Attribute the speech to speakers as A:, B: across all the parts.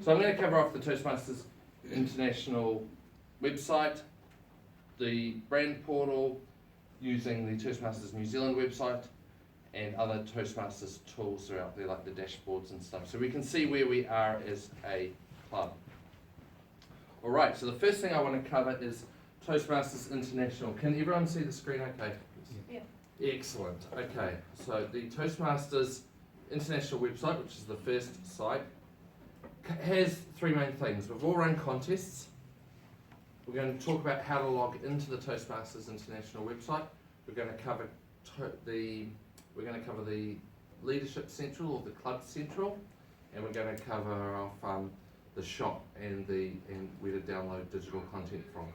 A: So I'm going to cover off the Toastmasters International website, the brand portal, using the Toastmasters New Zealand website, and other Toastmasters tools that are out there like the dashboards and stuff. So we can see where we are as a club. Alright, so the first thing I want to cover is Toastmasters International. Can everyone see the screen okay?
B: Yeah.
A: Excellent. Okay, so the Toastmasters International website, which is the first site, has three main things. We've all run contests. We're going to talk about how to log into the Toastmasters International website. We're going to cover the Leadership Central or the Club Central, and we're going to cover off the shop and where to download digital content from.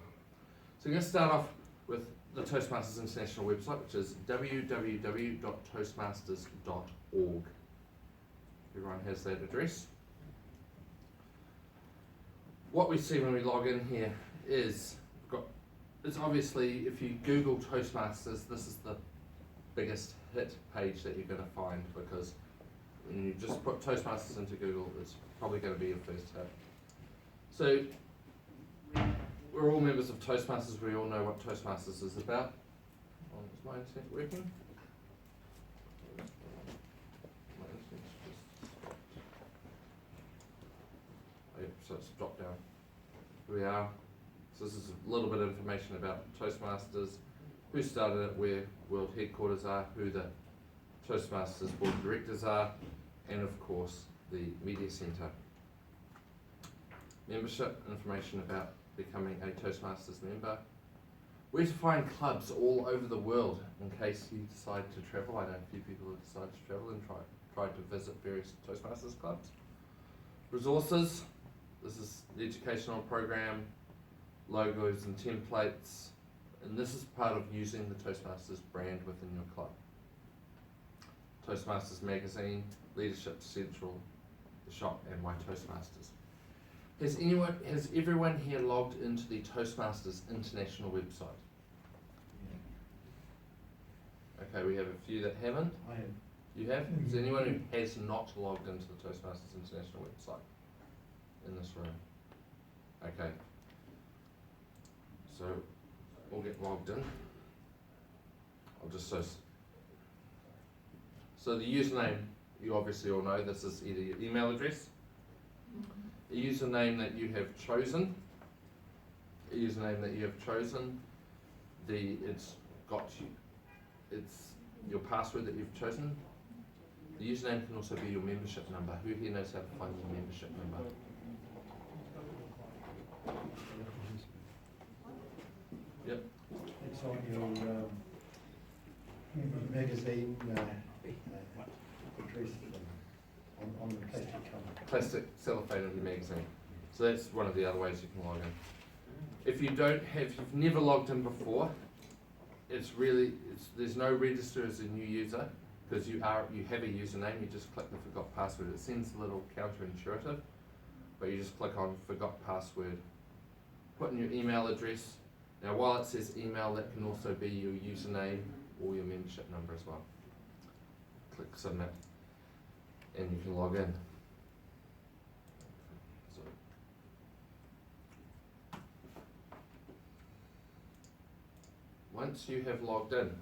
A: So we're going to start off with the Toastmasters International website, which is www.toastmasters.org. Everyone has that address. What we see when we log in here is, it's obviously, if you Google Toastmasters, this is the biggest hit page that you're going to find, because when you just put Toastmasters into Google, it's probably going to be your first hit. So we're all members of Toastmasters. We all know what Toastmasters is about. Is my internet working? My internet's just stopped. Oh, yep, so it's dropped down. Here we are. So this is a little bit of information about Toastmasters, who started it, where world headquarters are, who the Toastmasters board of directors are, and of course the media centre. Membership, information about becoming a Toastmasters member. Where to find clubs all over the world in case you decide to travel. I know a few people have decided to travel and tried to visit various Toastmasters clubs. Resources, this is the educational program, logos and templates, and this is part of using the Toastmasters brand within your club. Toastmasters magazine, Leadership Central, the shop, and My Toastmasters. Has everyone here logged into the Toastmasters International website? Okay, we have a few that haven't.
C: I have.
A: You have? Is there anyone who has not logged into the Toastmasters International website in this room? Okay. So we'll get logged in. I'll just so the username, you obviously all know, this is either your email address, a username that you have chosen, it's your password that you've chosen. The username can also be your membership number. Who here knows how to find your membership number? Yep.
C: It's on your magazine address on the plastic cover.
A: Plastic cellophane of your magazine. So that's one of the other ways you can log in. If you've never logged in before, there's no register as a new user, because you have a username. You just click the forgot password. It seems a little counterintuitive, but you just click on forgot password, put in your email address. Now while it says email, that can also be your username or your membership number as well. Click submit and you can log in. So, once you have logged in,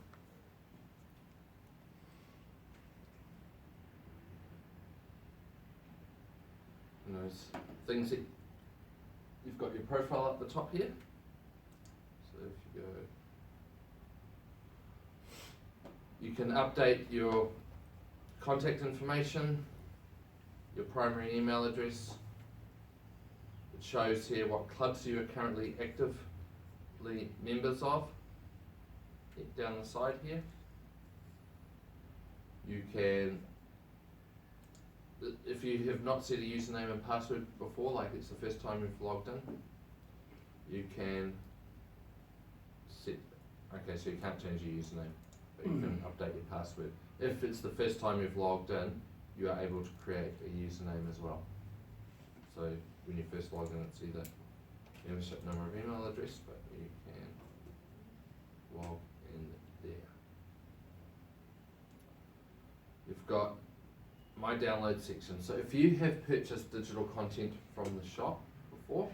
A: those things that you've got your profile at the top here. So if you go, you can update your contact information, your primary email address. It shows here what clubs you are currently actively members of. Down the side here. You can, if you have not set a username and password before, like it's the first time you've logged in, you can set, okay, so you can't change your username, but you can update your password. If it's the first time you've logged in, you are able to create a username as well. So when you first log in, it's either membership number of email address, but you can log in there. You've got my download section. So if you have purchased digital content from the shop before,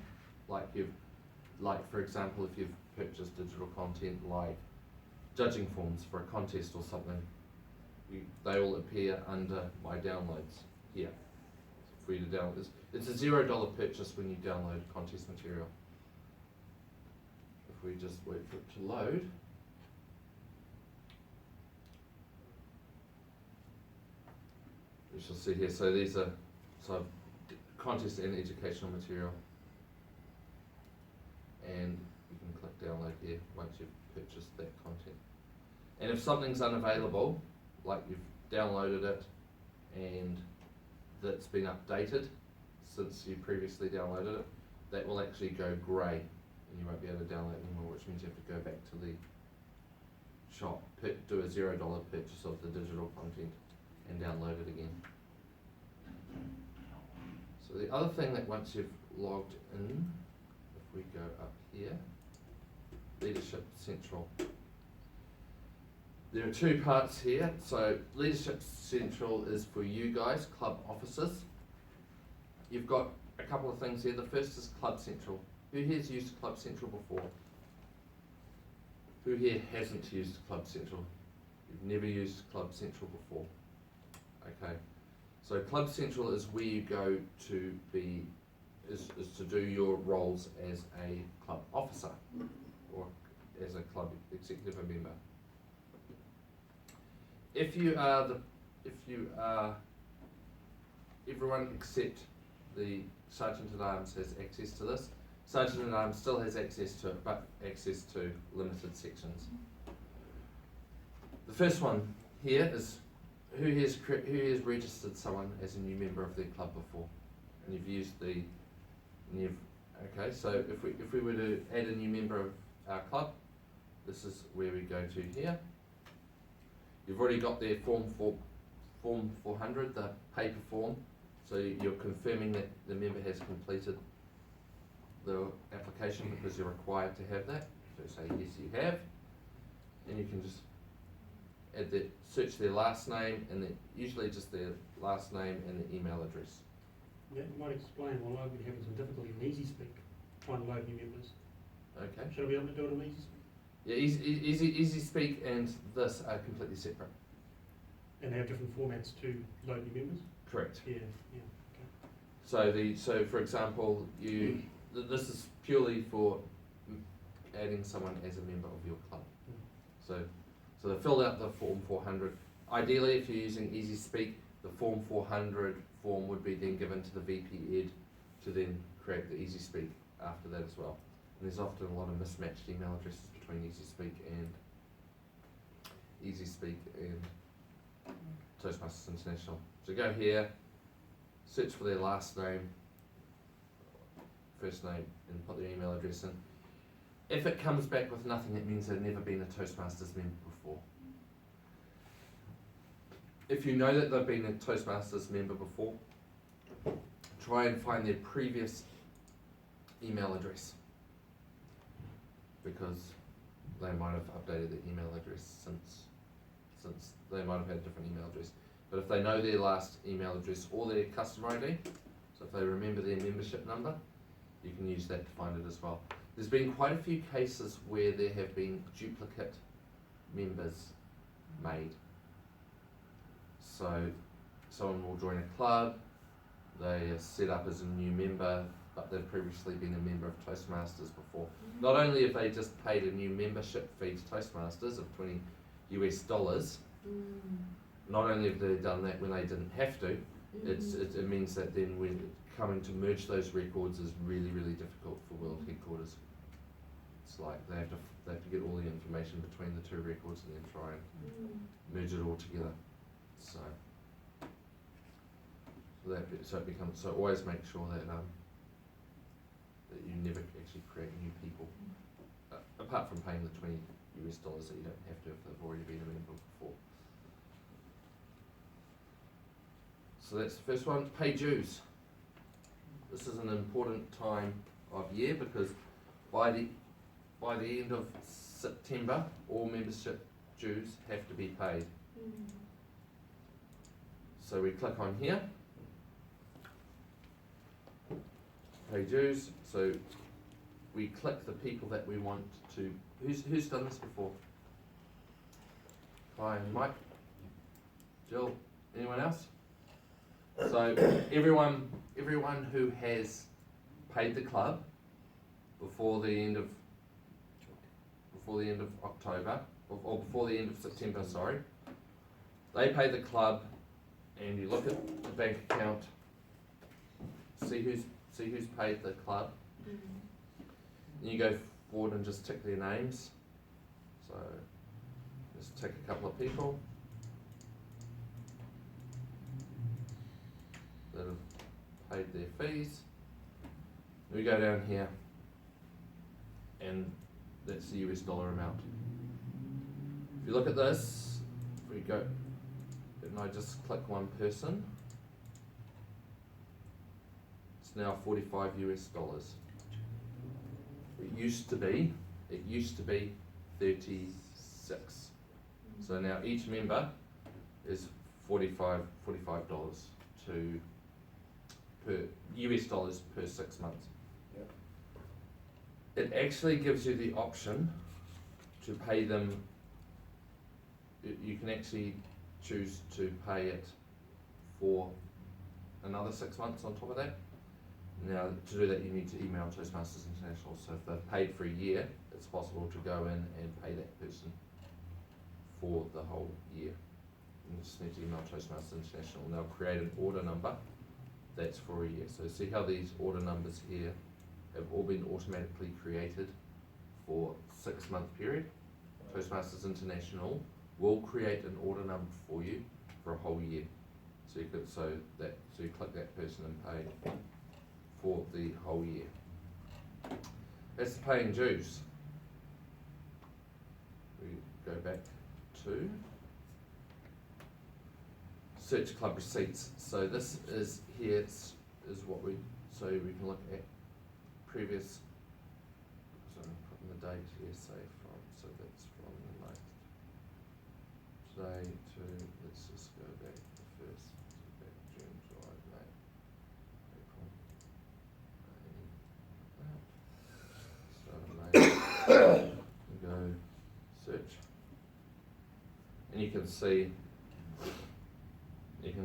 A: like for example, if you've purchased digital content like judging forms for a contest or something, they all appear under my downloads here for you to download. It's a $0 purchase when you download contest material. If we just wait for it to load. We shall see here, so these are contest and educational material, and you can click download here once you've purchased that content. And if something's unavailable, like you've downloaded it and that's been updated since you previously downloaded it, that will actually go grey and you won't be able to download anymore, which means you have to go back to the shop, do a $0 purchase of the digital content and download it again. So the other thing that once you've logged in, if we go up here, Leadership Central. There are two parts here. So Leadership Central is for you guys, club officers. You've got a couple of things here. The first is Club Central. Who here's used Club Central before? Who here hasn't used Club Central? You've never used Club Central before. Okay. So Club Central is where you go to be, is to do your roles as a club officer or as a club executive member. If you are everyone except the Sergeant at Arms has access to this. Sergeant at Arms still has access to it, but access to limited sections. The first one here is who has registered someone as a new member of their club before, and you've used okay. So if we were to add a new member of our club, this is where we go to here. You've already got their form 400, the paper form, so you're confirming that the member has completed the application because you're required to have that. So say yes, you have, and you can just add search their last name and usually just their last name and the email address.
B: That might explain why I've been having some difficulty in Easy Speak trying to load new members.
A: Okay.
B: Should I be able to do it on Easy Speak?
A: Yeah, Easy Speak and this are completely separate.
B: And they have different formats to load new members?
A: Correct.
B: Yeah, okay.
A: So for example, this is purely for adding someone as a member of your club. So they filled out the form 400. Ideally, if you're using Easy Speak, the form 400 form would be then given to the VP Ed to then create the Easy Speak after that as well. And there's often a lot of mismatched email addresses between Easy Speak and Toastmasters International. So go here, search for their last name, first name, and put their email address in. If it comes back with nothing, it means they've never been a Toastmasters member before. If you know that they've been a Toastmasters member before, try and find their previous email address, because they might have updated their email address since they might have had a different email address. But if they know their last email address or their customer ID, so if they remember their membership number, you can use that to find it as well. There's been quite a few cases where there have been duplicate members made. So someone will join a club, they are set up as a new member, but they've previously been a member of Toastmasters before. Not only have they just paid a new membership fee to Toastmasters of $20 US, not only have they done that when they didn't have to, it means that then when coming to merge those records is really, really difficult for World Headquarters. It's like they have to get all the information between the two records and then try and merge it all together. So always make sure that that you never actually create new people, apart from paying the $20 US that you don't have to if they've already been a member before. So that's the first one. Pay dues. This is an important time of year because by the end of September, all membership dues have to be paid. so we click on here, pay dues, so we click the people that we want to, who's done this before? Hi, Mike, Jill, anyone else? So everyone who has paid the club before the end of October, or before the end of September, sorry, they pay the club, and you look at the bank account, see who's paid the club, and you go forward and just tick their names. So just tick a couple of people that have paid their fees. We go down here, and that's the US dollar amount. If you look at this, if we go, and I just click one person, it's now 45 US dollars. It used to be 36. So now each member is $45 to per US dollars per 6 months.
C: Yep.
A: It actually gives you the option to pay them. You can actually choose to pay it for another 6 months on top of that. Now, to do that, you need to email Toastmasters International. So if they've paid for a year, it's possible to go in and pay that person for the whole year. You just need to email Toastmasters International, and they'll create an order number that's for a year. So see how these order numbers here have all been automatically created for 6 month period. Toastmasters International will create an order number for you for a whole year. So you click that person and pay for the whole year. That's the paying dues. We go back to search club receipts. So this is here is what we can look at previous. So I'm putting the date here, say from, so that's from the 9th today to, let's just go back to the first, so back June, July, May, April, May, that. And go search, and you can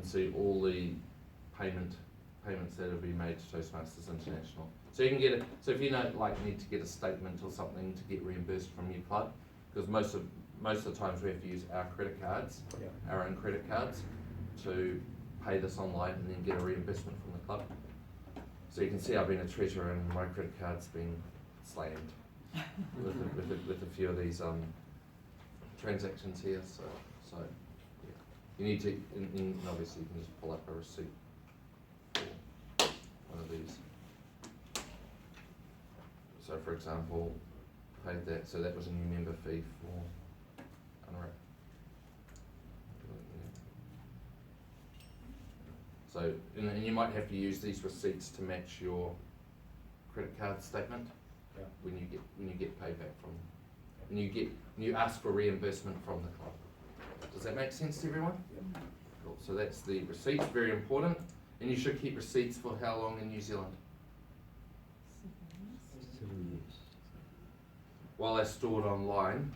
A: see all the payments that have been made to Toastmasters International. So you can get it. So if you need to get a statement or something to get reimbursed from your club, because most of the times we have to use our credit cards, our own credit cards, to pay this online and then get a reimbursement from the club. So you can see I've been a treasurer and my credit card's been slammed with a few of these transactions here. So yeah. You need to, and obviously you can just pull up a receipt for one of these. So for example, paid that, so that was a new member fee for Unwrap. So, and you might have to use these receipts to match your credit card statement when you get paid back from, and you ask for reimbursement from the club. Does that make sense to everyone?
C: Yep.
A: Cool. So that's the receipts, very important, and you should keep receipts for how long in New Zealand?
C: 7 years.
A: While they're stored online,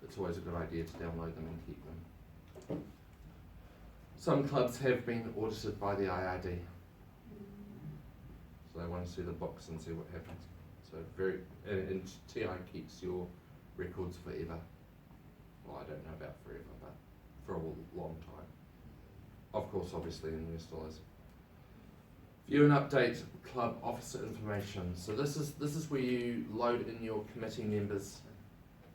A: it's always a good idea to download them and keep them. Some clubs have been audited by the IRD, so they want to see the books and see what happens. So and TI keeps your records forever. Well, I don't know about forever, but for a long time. Of course, obviously in US dollars. View and update club officer information. So this is where you load in your committee members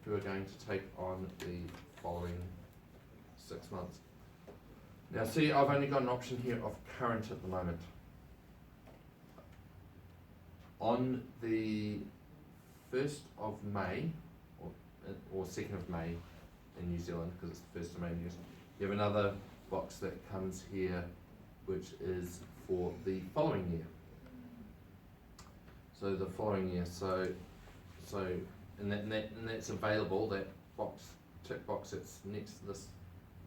A: who are going to take on the following 6 months. Now see, I've only got an option here of current at the moment. On the 1st of May, or 2nd of May in New Zealand, because it's the 1st of May in New Zealand, you have another box that comes here, which is for the following year. So the following year, and that's available. That box, tick box that's next to this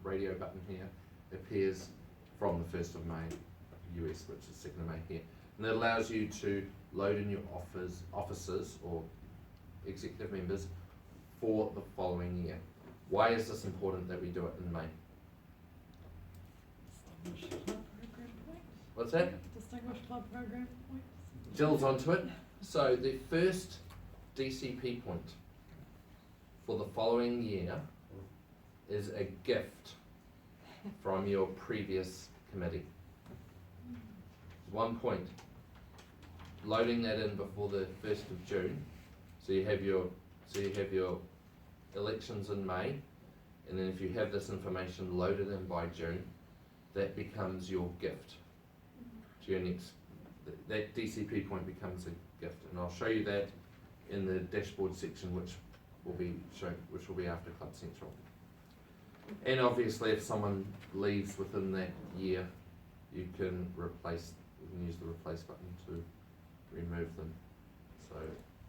A: radio button here, appears from the 1st of May, US, which is 2nd of May here. And that allows you to load in your officers or executive members for the following year. Why is this important that we do it in May?
D: Distinguished club program points.
A: What's that?
D: Distinguished club program points.
A: Jill's onto it. So the first DCP point for the following year is a gift from your previous committee. 1 point. Loading that in before the 1st of June. So you have your elections in May, and then if you have this information loaded in by June, that becomes your gift to your next. That DCP point becomes a gift, and I'll show you that in the dashboard section, which will be after Club Central. And obviously, if someone leaves within that year, you can use the replace button to remove them. So,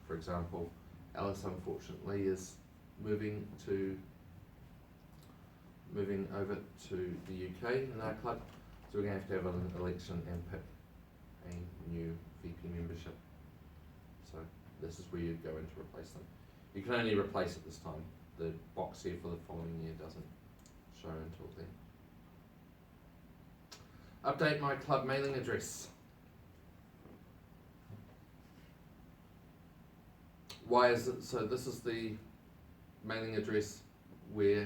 A: for example, Alice unfortunately is moving over to the UK in our club, so we're going to have an election and pick a new VP membership. So this is where you go in to replace them. You can only replace at this time. The box here for the following year doesn't show until then. Update my club mailing address. Why is it? So this is the mailing address where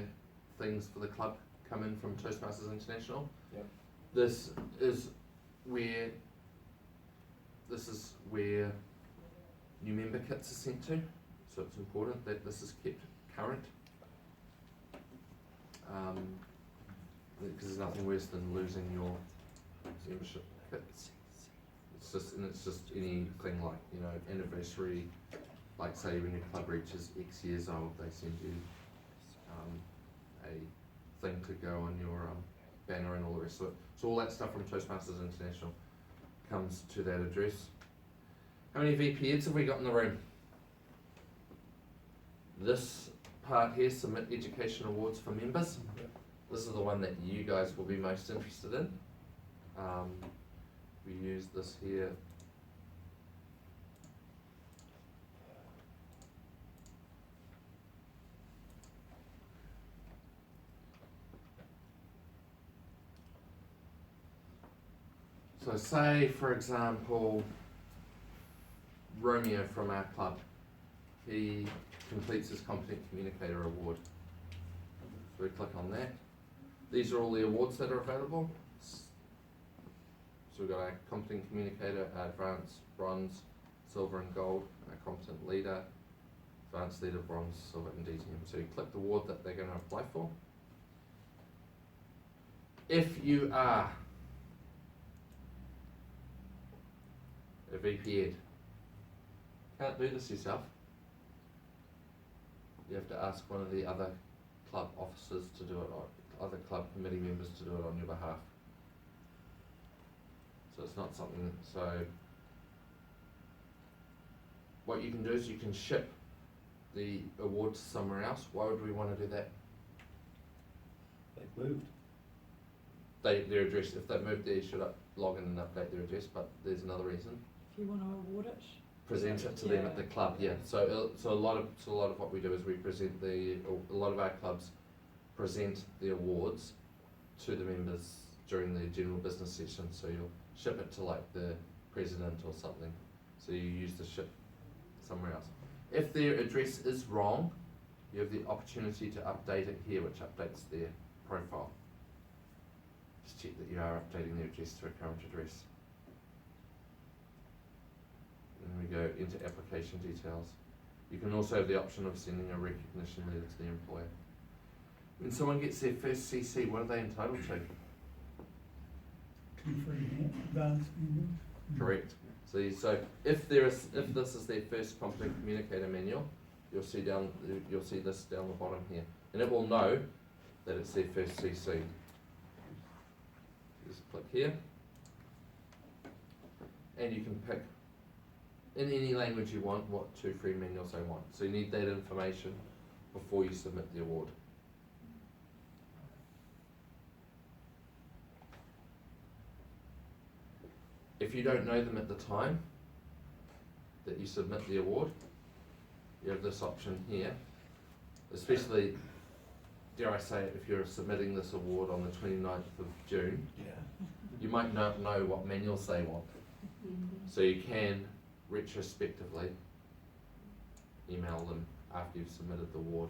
A: things for the club come in from Toastmasters International.
C: Yep.
A: This is where new member kits are sent to, so it's important that this is kept current, because there's nothing worse than losing your membership kits. It's just anything like, you know, anniversary, like say when your club reaches X years old, they send you a thing to go on your banner and all the rest of it. So all that stuff from Toastmasters International comes to that address. How many VP Eds have we got in the room? This part here, submit education awards for members. This is the one that you guys will be most interested in. We use this here. So say, for example, Romeo from our club, he completes his Competent Communicator Award. So we click on that. These are all the awards that are available. So we've got our Competent Communicator, our Advanced, Bronze, Silver and Gold, our Competent Leader, Advanced Leader, Bronze, Silver and DTM. So you click the award that they're going to apply for. If you are a VP Ed, can't do this yourself. You have to ask one of the other club officers to do it, or other club committee members to do it on your behalf. So it's not something, so what you can do is you can ship the award to somewhere else. Why would we want to do that?
C: They've moved.
A: Their address, if they've moved there, you should log in and update their address, but there's another reason.
D: If you want to award it.
A: Present it to them at the club, yeah. So a lot of what we do is we present a lot of our clubs present the awards to the members during the general business session. So you'll ship it to like the president or something. So you use the ship somewhere else. If their address is wrong, you have the opportunity to update it here, which updates their profile. Just check that you are updating their address to a current address. And we go into application details. You can also have the option of sending a recognition letter to the employer. When someone gets their first CC, what are they entitled to?
E: 2 free advanced members.
A: Correct. So if this is their first Competent Communicator manual, you'll see this down the bottom here, and it will know that it's their first CC. Just click here, and you can pick in any language you want what 2 free manuals they want. So you need that information before you submit the award. If you don't know them at the time that you submit the award, you have this option here, especially, dare I say it, if you're submitting this award on the 29th of June,
C: Yeah.
A: you might not know what manuals they want. So you can retrospectively email them after you've submitted the award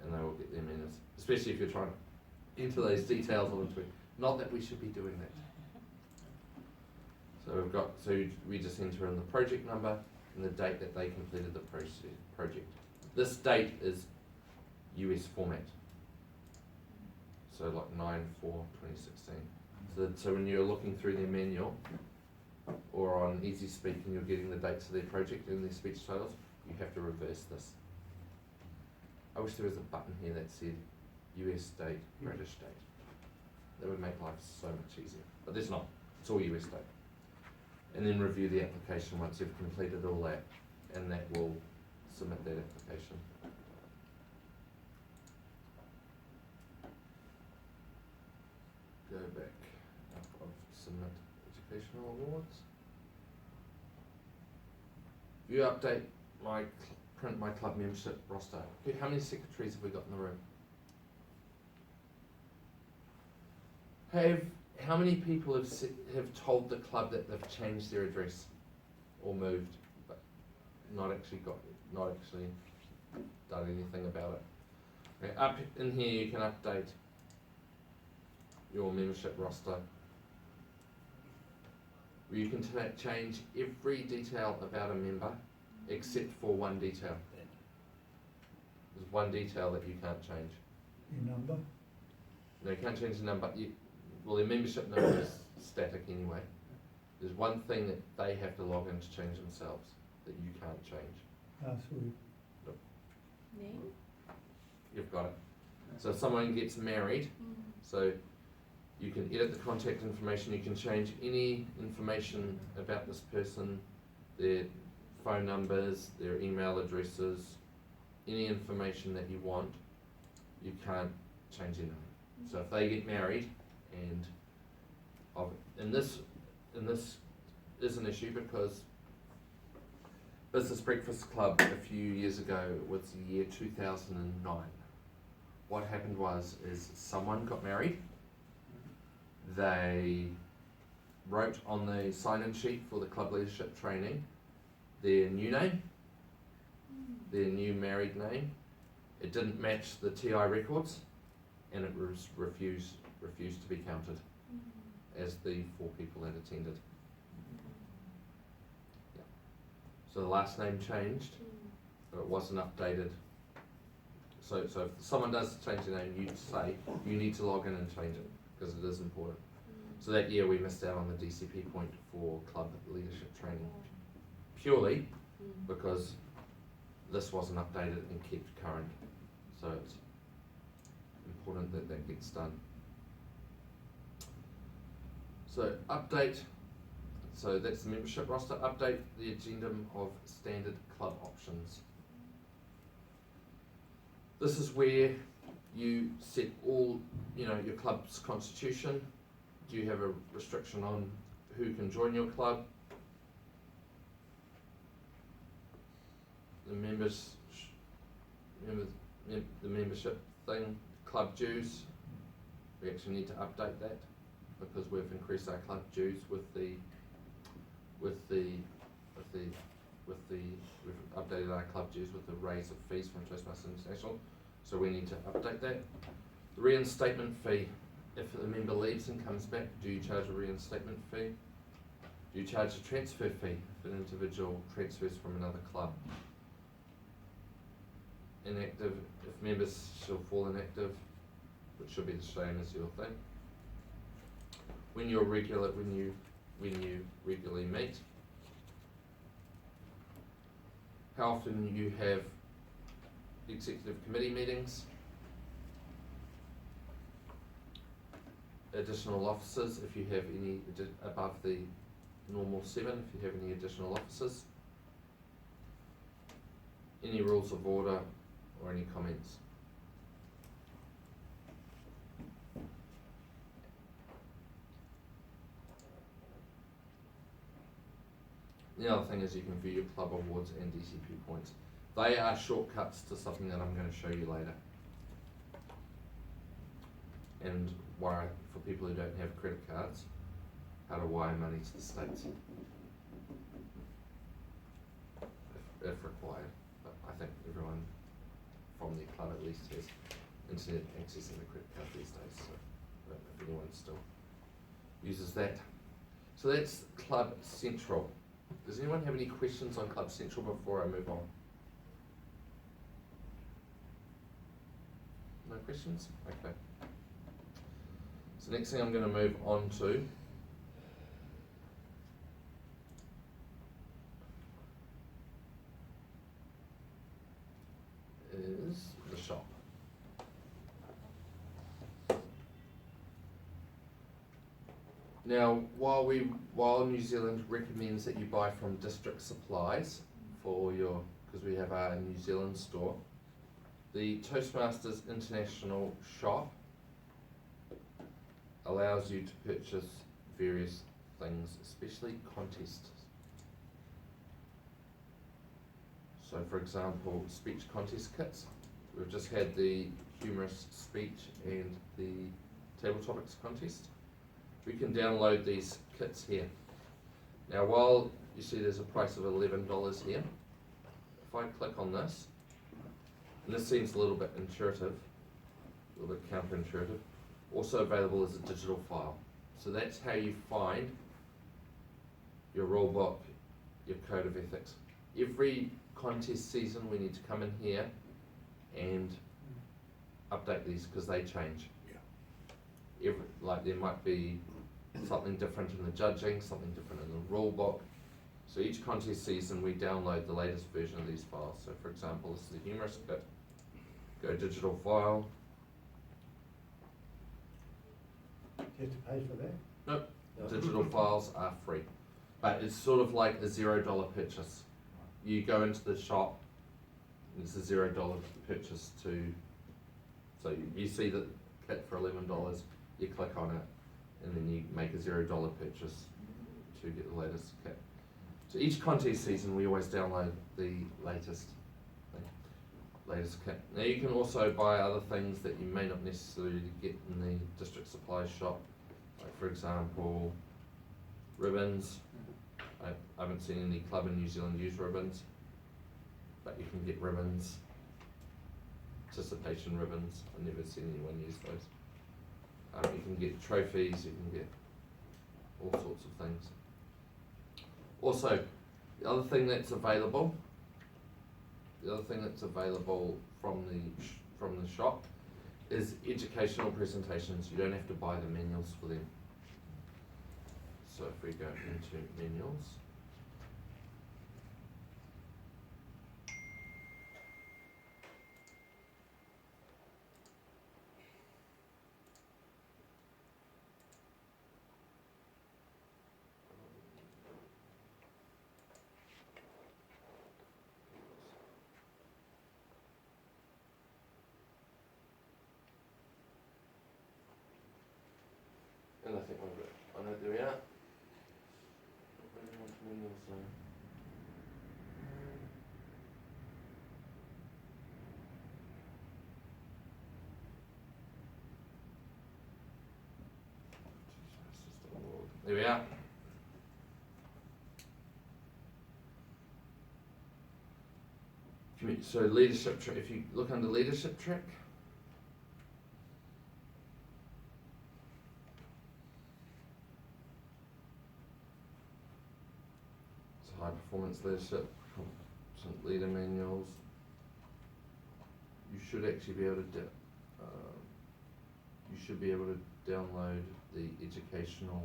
A: and they will get their manuals, especially if you're trying to enter those details on the tweet. Not that we should be doing that. So we just enter in the project number and the date that they completed the project. This date is US format. So like 9/4/2016. So when you're looking through their manual or on Easy Speak and you're getting the dates of their project and their speech titles, you have to reverse this. I wish there was a button here that said US date, British date. That would make life so much easier. But there's not. It's all US date. And then review the application once you've completed all that, and that will submit that application. Go back up of submit educational awards. You update print my club membership roster. How many secretaries have we got in the room? How many people have told the club that they've changed their address or moved, but not actually done anything about it? Okay, up in here you can update your membership roster. You can change every detail about a member except for one detail. There's one detail that you can't change.
E: Your number?
A: No, you can't change the number. Well, their membership number is static anyway. There's one thing that they have to log in to change themselves that you can't change.
E: Password.
D: Name?
A: You've got it. So if someone gets married, so you can edit the contact information, you can change any information about this person, their phone numbers, their email addresses, any information that you want, you can't change their name. So if they get married, and this is an issue because Business Breakfast Club a few years ago was the year 2009. What happened is someone got married, they wrote on the sign-in sheet for the club leadership training their new name, their new married name. It didn't match the TI records and it was refused to be counted as the 4 people that attended. Yeah. So the last name changed, but it wasn't updated. So if someone does change their name, you say you need to log in and change it because it is important. So that year we missed out on the DCP point for club leadership training purely because this wasn't updated and kept current. So it's important that that gets done. So update, so that's the membership roster, update the agenda of standard club options. This is where you set all, your club's constitution. Do you have a restriction on who can join your club? The the membership thing, club dues. We actually need to update that because we've increased our club dues we've updated our club dues with the raise of fees from Toastmasters International, so we need to update that. The reinstatement fee, if a member leaves and comes back, do you charge a reinstatement fee? Do you charge a transfer fee if an individual transfers from another club? Inactive, if members shall fall inactive, which should be the same as your thing. When you regularly meet, how often you have executive committee meetings, additional officers if you have any above the normal 7, if you have any additional officers, any rules of order or any comments. the other thing is you can view your club awards and DCP points. They are shortcuts to something that I'm going to show you later. And wire for people who don't have credit cards, how to wire money to the States. If required. But I think everyone from the club at least has internet access and a credit card these days, so I don't know if anyone still uses that. So that's Club Central. Does anyone have any questions on Club Central before I move on? No questions? Okay. So next thing I'm going to move on to is the shop. Now, while New Zealand recommends that you buy from district supplies for your, because we have our New Zealand store, the Toastmasters International shop allows you to purchase various things, especially contests. So for example, speech contest kits. We've just had the humorous speech and the table topics contest. We can download these kits here. Now while you see there's a price of $11 here, if I click on this, and this seems a little bit intuitive, a little bit counterintuitive, also available as a digital file. So that's how you find your rule book, your code of ethics. Every contest season we need to come in here and update these because they change. Like there might be something different in the judging, something different in the rule book. So each contest season we download the latest version of these files. So for example, this is the humorous kit. Go digital file.
C: Do you have to pay for that?
A: Nope.
C: No.
A: Digital files are free. But it's sort of like a $0 purchase. You go into the shop, and it's a $0 purchase to, so you see the kit for $11, you click on it, and then you make a $0 purchase to get the latest kit. So each contest season we always download the latest kit. Now you can also buy other things that you may not necessarily get in the district supplies shop, like for example, ribbons. I haven't seen any club in New Zealand use ribbons, but you can get ribbons, participation ribbons. I've never seen anyone use those. You can get trophies, you can get all sorts of things. Also, the other thing that's available from the shop is educational presentations. You don't have to buy the manuals for them. So if we go into manuals, and I think I know there we are. There we are. So leadership track, if you look under leadership track, so high performance leadership, some leader manuals. You should actually be able to download the educational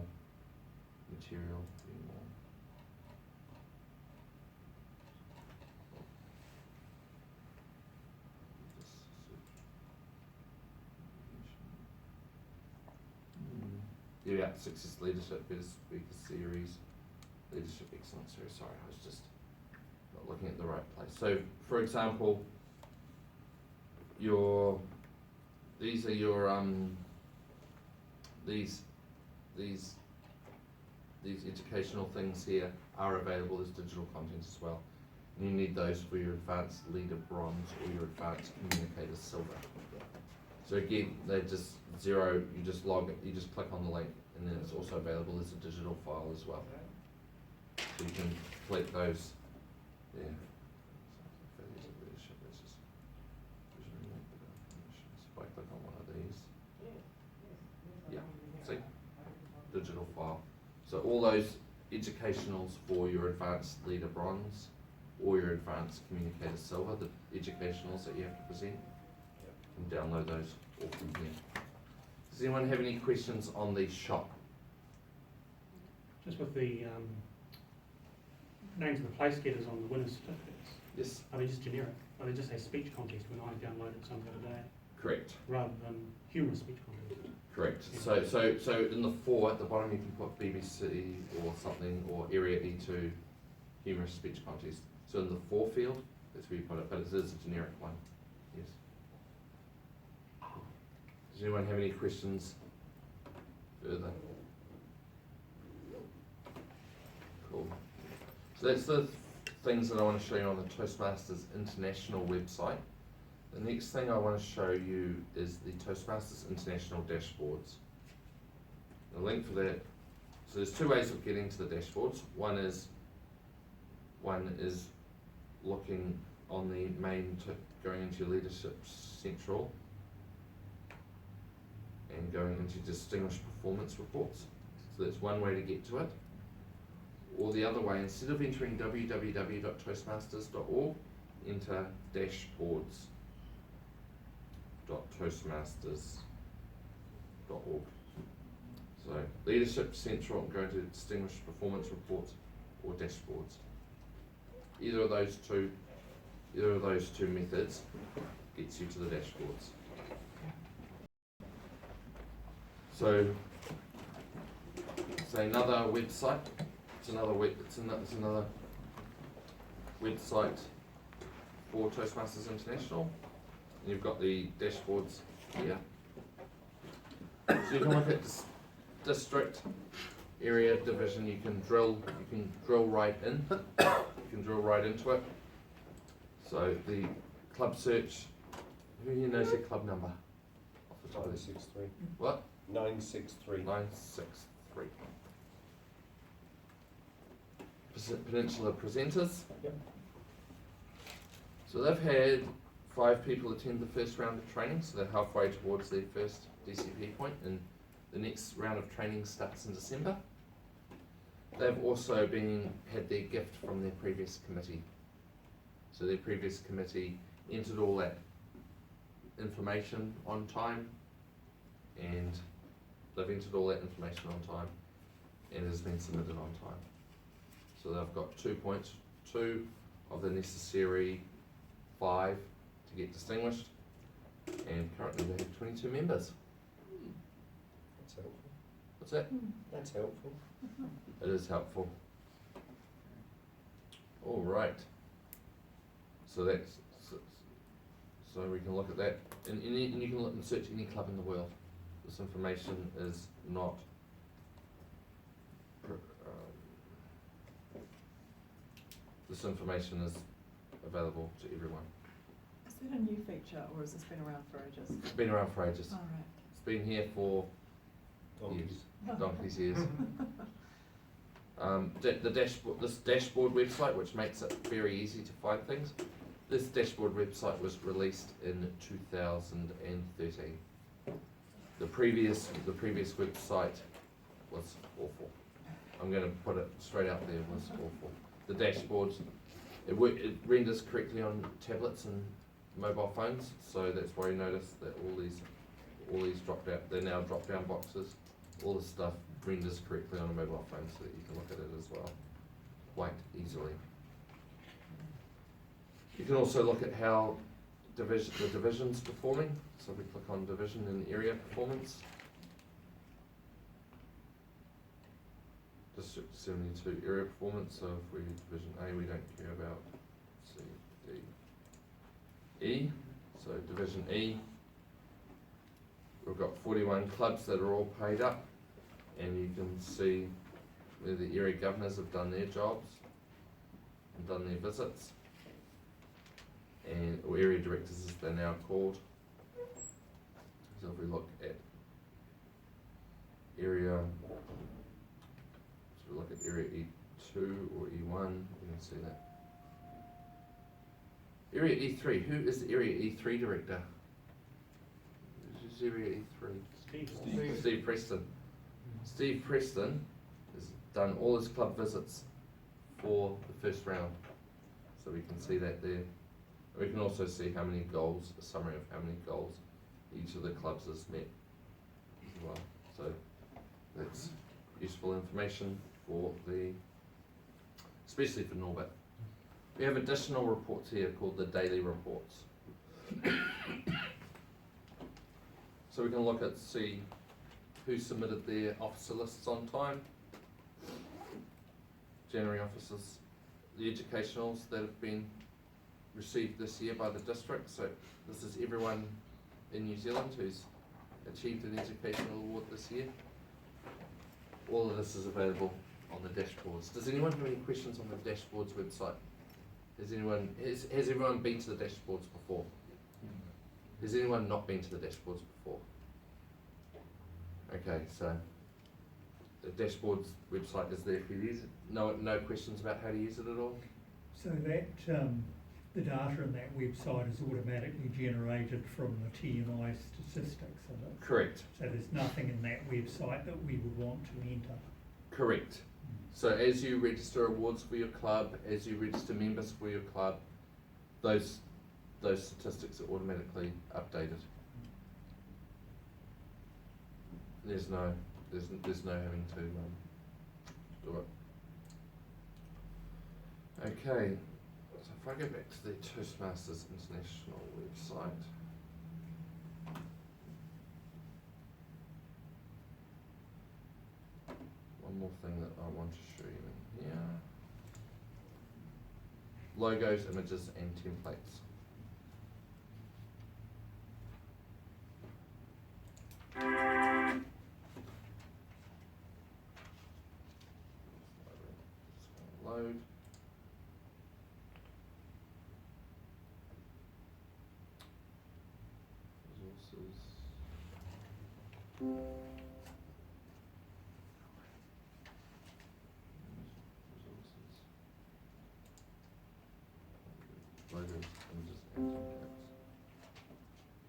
A: material anymore. Yeah, Success Leadership, Better Speaker Series, Leadership Excellence Series. Sorry, I was just not looking at the right place. So, for example, these are your these these educational things here are available as digital content as well. And you need those for your advanced leader bronze or your advanced communicator silver. So again, they're just zero, you just log it, you just click on the link, and then it's also available as a digital file as well. So you can collect those, yeah. If I click on one of these, yeah, see, digital file. So all those educationals for your advanced leader bronze or your advanced communicator silver, the educationals that you have to present, you can download those all from here. Does anyone have any questions on the shop?
B: Just with the names of the place getters on the winner's certificates,
A: Yes,
B: are they just generic? Are they just a speech contest when I downloaded some the other day,
A: correct,
B: rather than humorous speech contest?
A: correct.
B: Yeah.
A: So in the 4 at the bottom you can put BBC or something, or Area E2 humorous speech contest. So in the 4 field, that's where you put it, but it is a generic one, yes. Does anyone have any questions further? Cool. So that's the things that I want to show you on the Toastmasters International website. The next thing I want to show you is the Toastmasters International dashboards. The link for that, so there's 2 ways of getting to the dashboards. One is looking on the main, going into your Leadership Central and going into Distinguished Performance Reports. So that's one way to get to it. Or the other way, instead of entering www.toastmasters.org, enter dashboards.toastmasters.org. So Leadership Central, go to Distinguished Performance Reports or Dashboards. Either of those two methods gets you to the dashboards. So it's another website. It's another website for Toastmasters International. And you've got the dashboards here. So you can look at district, area, division. You can drill right in. You can drill right into it. So the club search. Who here knows their club number? Off the top of their
F: 963.
A: What?
F: 963.
A: 963. Peninsula presenters.
F: Yep.
A: So they've had 5 people attend the first round of training, so they're halfway towards their first DCP point, and the next round of training starts in December. They've also had their gift from their previous committee. So their previous committee entered all that information on time, and they've entered all that information on time, and it has been submitted on time. So they've got 2 points, 2 of the necessary 5 to get distinguished, and currently they have 22 members.
F: That's helpful.
A: What's that?
F: That's helpful.
A: It is helpful. All right. So so we can look at that, and you can look and search any club in the world. This information is not. This information is available to everyone.
D: Is that a new feature or has this been around for ages?
A: It's been around for ages.
D: All right.
A: It's been here for donkey's years. This dashboard website, which makes it very easy to find things. This dashboard website was released in 2013. The previous website was awful. I'm going to put it straight out there. It was awful. The dashboards, it renders correctly on tablets and mobile phones, so that's why you notice that all these drop down. They're now drop down boxes. All this stuff renders correctly on a mobile phone, so that you can look at it as well, quite easily. You can also look at how the division's performing. So we click on division and area performance. District 72 area performance. So if we division A, we don't care about C, D, E. So division E, we've got 41 clubs that are all paid up, and you can see where the area governors have done their jobs and done their visits, and or area directors as they're now called. So if we look at area, so we look at area E2 or E1, you can see that. Area E3, who is the area E3 director? Who's area E3? Steve Preston. Steve Preston has done all his club visits for the first round. So we can see that there. We can also see how many goals, a summary of how many goals each of the clubs has met as well. So that's useful information for especially for Norbert. We have additional reports here called the daily reports. So we can look at, see who submitted their officer lists on time. January officers, the educationals that have been received this year by the district. So this is everyone in New Zealand who's achieved an educational award this year. All of this is available on the dashboards. Does anyone have any questions on the dashboards website? Has everyone been to the dashboards before? Has anyone not been to the dashboards before? Okay, so the dashboards website is there for you to use it. No questions about how to use it at all?
E: So that, the data in that website is automatically generated from the TMI statistics, is it?
A: Correct.
E: So there's nothing in that website that we would want to enter.
A: Correct. So as you register awards for your club, as you register members for your club, those statistics are automatically updated. There's no having to do it. Okay, so if I go back to the Toastmasters International website. One more thing that I want to show you in here. Logos, images and templates. Load. Resources. Logos, images and templates.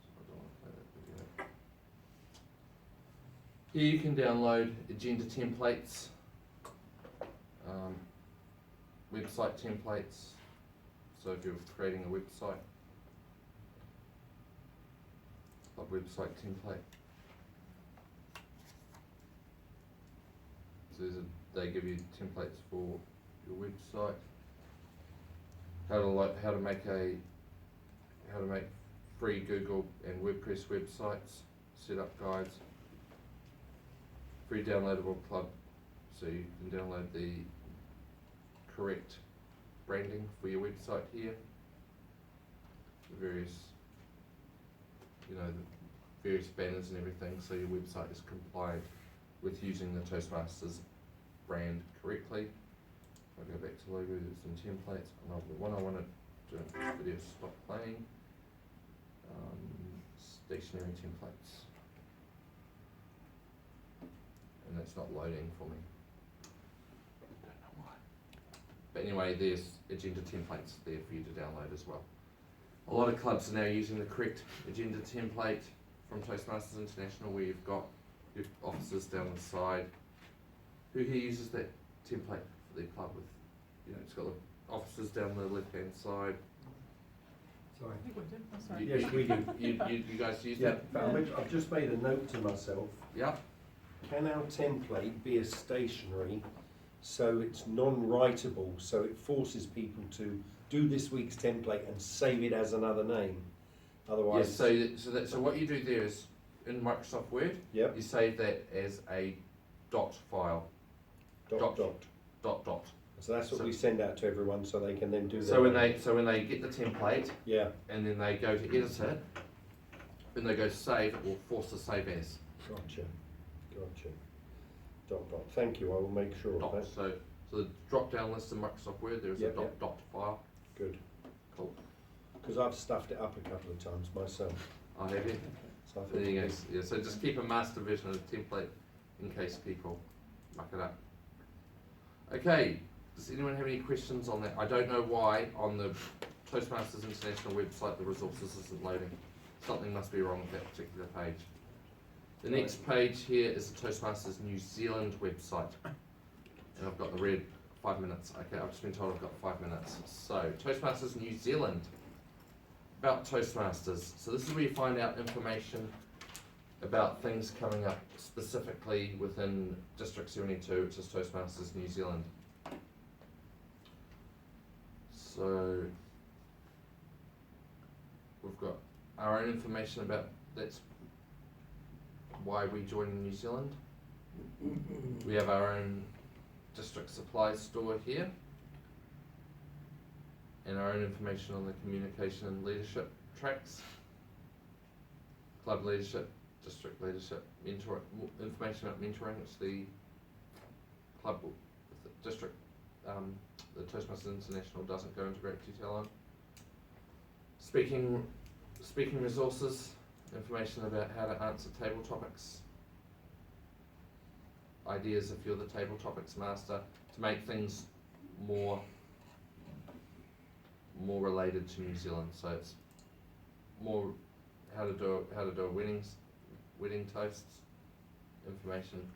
A: So I don't want to play that video. Here you can download agenda templates, website templates. So if you're creating a website, a website template. So they give you templates for your website. How to make free Google and WordPress websites, setup guides, free downloadable club, so you can download the correct branding for your website here. The various banners and everything, so your website is compliant with using the Toastmasters brand correctly. I'll go back to logos and templates. The one I want to do in this video is stop playing. Stationary templates. And that's not loading for me. I don't know why. But anyway, there's agenda templates there for you to download as well. A lot of clubs are now using the correct agenda template from Toastmasters International, where you've got your officers down the side. Who here uses that template for their club with, it's got the officers down the left-hand side.
C: Sorry.
D: I think we did, oh, sorry.
C: Yes, we do.
A: You guys use
C: Yeah,
A: that?
C: but I've just made a note to myself.
A: Yep.
C: Can our template be a stationary so it's non-writable, so it forces people to do this week's template and save it as another name? Otherwise,
A: Yes, so what you do there is, in Microsoft Word,
C: yep.
A: you save that as a dot file.
C: Dot.
A: Dot.
C: So that's what
A: So-
C: we send out to everyone, so they can then do.
A: So when they get the template,
C: Yeah.
A: and then they go to edit it, when they go to save, it will force the save as.
C: Gotcha. Dot dot. Thank you. I will make sure of
A: Dot.
C: that.
A: So the drop-down list in Microsoft Word, there's
C: Yep,
A: a dot
C: yep.
A: dot file.
C: Good.
A: Cool.
C: Because I've stuffed it up a couple of times myself.
A: I have you.
C: So I thought
A: There you go.
C: it'd
A: Yeah, so just keep a master version of the template in case people muck it up. Okay, does anyone have any questions on that? I don't know why on the Toastmasters International website the resources isn't loading. Something must be wrong with that particular page. The next page here is the Toastmasters New Zealand website. And I've got the red 5 minutes. Okay, I've just been told I've got 5 minutes. So, Toastmasters New Zealand. About Toastmasters. So this is where you find out information about things coming up specifically within District 72, which is Toastmasters New Zealand. So we've got our own information about that's why we joined New Zealand. We have our own district supply store here, and our own information on the communication and leadership tracks, club leadership, district leadership, information about mentoring, which the club, the district, the Toastmasters International doesn't go into great detail on. Speaking resources, information about how to answer table topics, ideas if you're the table topics master to make things more related to New Zealand. So it's more how to do a wedding toasts, information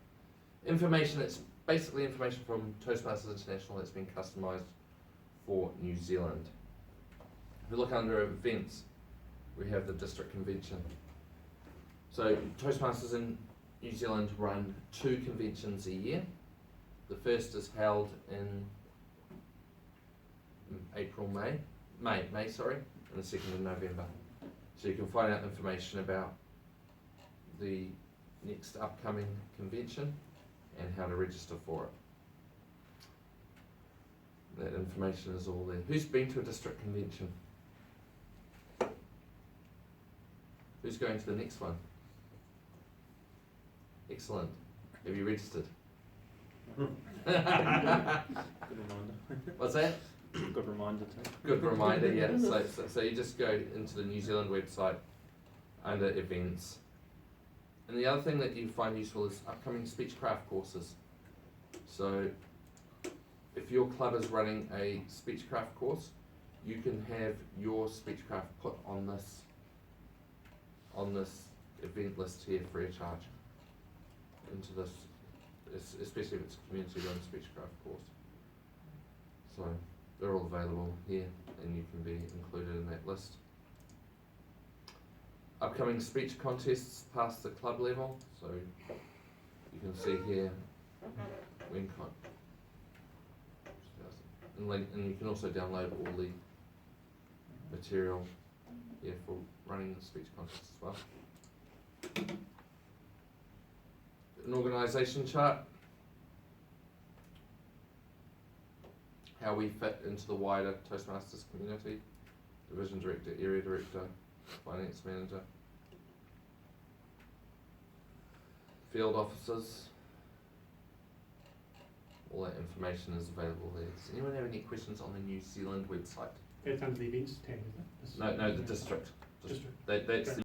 A: that's basically information from Toastmasters International that's been customised for New Zealand. If we look under events, we have the district convention. So Toastmasters in New Zealand run 2 conventions a year. The first is held in May, and the second in November. So you can find out information about the next upcoming convention and how to register for it. That information is all there. Who's been to a district convention? Who's going to the next one? Excellent. Have you registered?
G: Good reminder.
A: What's that?
G: Good reminder too.
A: Good reminder, yeah. So you just go into the New Zealand website under events. And the other thing that you find useful is upcoming speechcraft courses. So if your club is running a speechcraft course, you can have your speechcraft put on this event list here free of charge into this, especially if it's a community run speechcraft course. So they're all available here and you can be included in that list. Upcoming speech contests past the club level, so you can see here when and you can also download all the material here for running the speech contests as well. An organisation chart, how we fit into the wider Toastmasters community, division director, area director, finance manager, field officers, all that information is available there. Does anyone have any questions on the New Zealand website?
B: That's under the events tab, is it?
A: No, the district.
B: District.
A: That's the